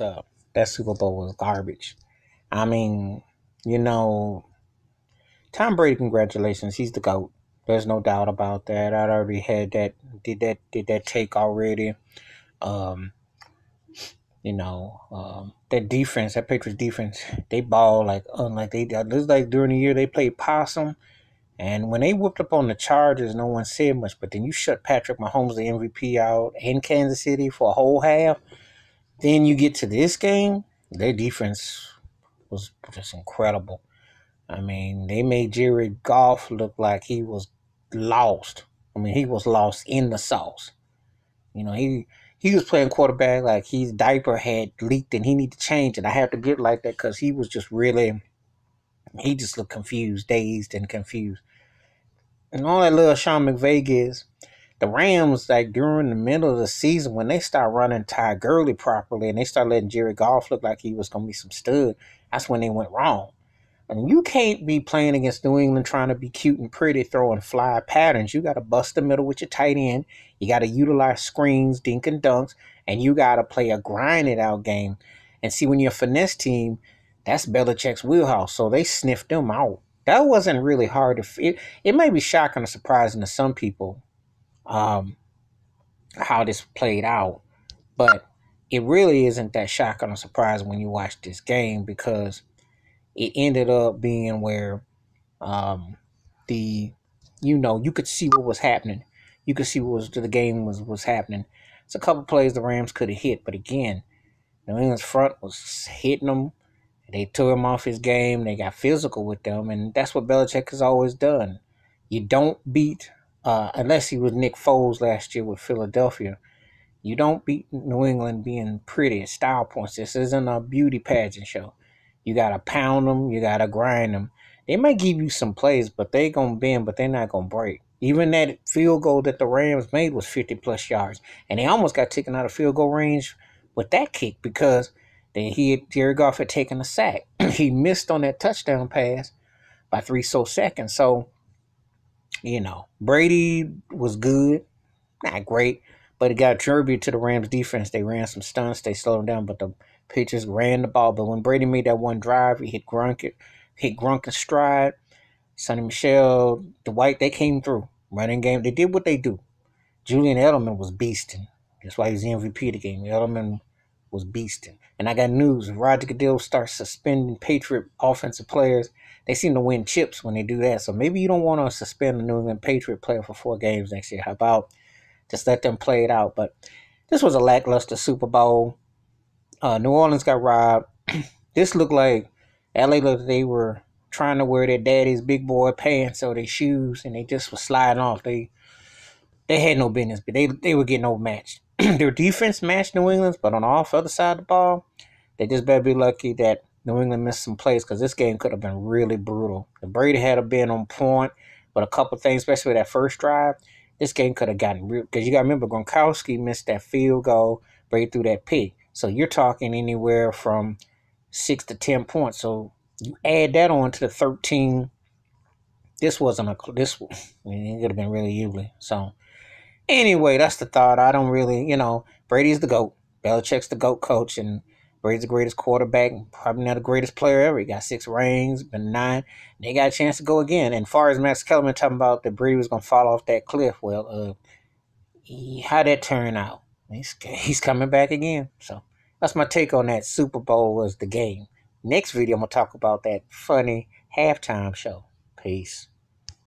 up. That Super Bowl was garbage. I mean, you know, Tom Brady, congratulations. He's the GOAT. There's no doubt about that. I already had that, did that take already. Um, that defense, that Patriots defense, they ball like unlike they did. It's like during the year they played possum. And when they whooped up on the Chargers, no one said much. But then you shut Patrick Mahomes, the MVP, out in Kansas City for a whole half. Then you get to this game, their defense was just incredible. I mean, they made Jared Goff look like he was lost. I mean, he was lost in the sauce. He was playing quarterback like his diaper had leaked and he need to change it. I have to get like that because he was just really, he just looked confused, dazed and confused. And all that little Sean McVay is, the Rams, like during the middle of the season, when they start running Ty Gurley properly and they start letting Jared Goff look like he was going to be some stud, that's when they went wrong. And you can't be playing against New England trying to be cute and pretty, throwing fly patterns. You got to bust the middle with your tight end. You got to utilize screens, dink and dunks, and you got to play a grind it out game. And see, when you're a finesse team, that's Belichick's wheelhouse. So they sniffed them out. That wasn't really hard to. It may be shocking or surprising to some people, um, how this played out, but it really isn't that shocking or surprising when you watch this game because it ended up being where um, the you could see what was happening. You could see what was the game was happening. It's a couple plays the Rams could have hit, but again, New England's front was hitting them. They took him off his game. They got physical with them, and that's what Belichick has always done. You don't beat, unless he was Nick Foles last year with Philadelphia. You don't beat New England being pretty at style points. This isn't a beauty pageant show. You gotta pound them. You gotta grind them. They might give you some plays, but they gonna bend, but they're not gonna break. Even that field goal that the Rams made was 50 plus yards, and they almost got taken out of field goal range with that kick because Jared Goff had taken a sack. He missed on that touchdown pass by 3 seconds. So Brady was good, not great, but it got attributed to the Rams defense. They ran some stunts, they slowed him down, but the Patriots ran the ball. But when Brady made that one drive, he hit Gronk in stride. Sonny Michel, Dwight, they came through. Running game, they did what they do. Julian Edelman was beasting. That's why he's the MVP of the game. Edelman was beasting. And I got news. If Roger Goodell starts suspending Patriot offensive players, they seem to win chips when they do that. So maybe you don't want to suspend a New England Patriot player for 4 games next year. How about just let them play it out? But this was a lackluster Super Bowl. New Orleans got robbed. This looked like LA looked like they were trying to wear their daddy's big boy pants or their shoes, and they just were sliding off. They had no business, but they were getting overmatched. Their defense matched New England's, but on the other side of the ball, they just better be lucky that New England missed some plays because this game could have been really brutal. If Brady had been on point, but a couple things, especially that first drive, this game could have gotten real. Because you got to remember, Gronkowski missed that field goal, Brady threw that pick. So you're talking anywhere from 6 to 10 points. So you add that on to the 13. This wasn't it could have been really ugly. So anyway, that's the thought. I don't really, Brady's the GOAT. Belichick's the GOAT coach, and Brady's the greatest quarterback, probably not the greatest player ever. He got 6 rings, been 9. They got a chance to go again. And as far as Max Kellerman talking about that Brady was going to fall off that cliff, well, how'd that turn out? He's coming back again. So that's my take on that. Super Bowl was the game. Next video, I'm going to talk about that funny halftime show. Peace.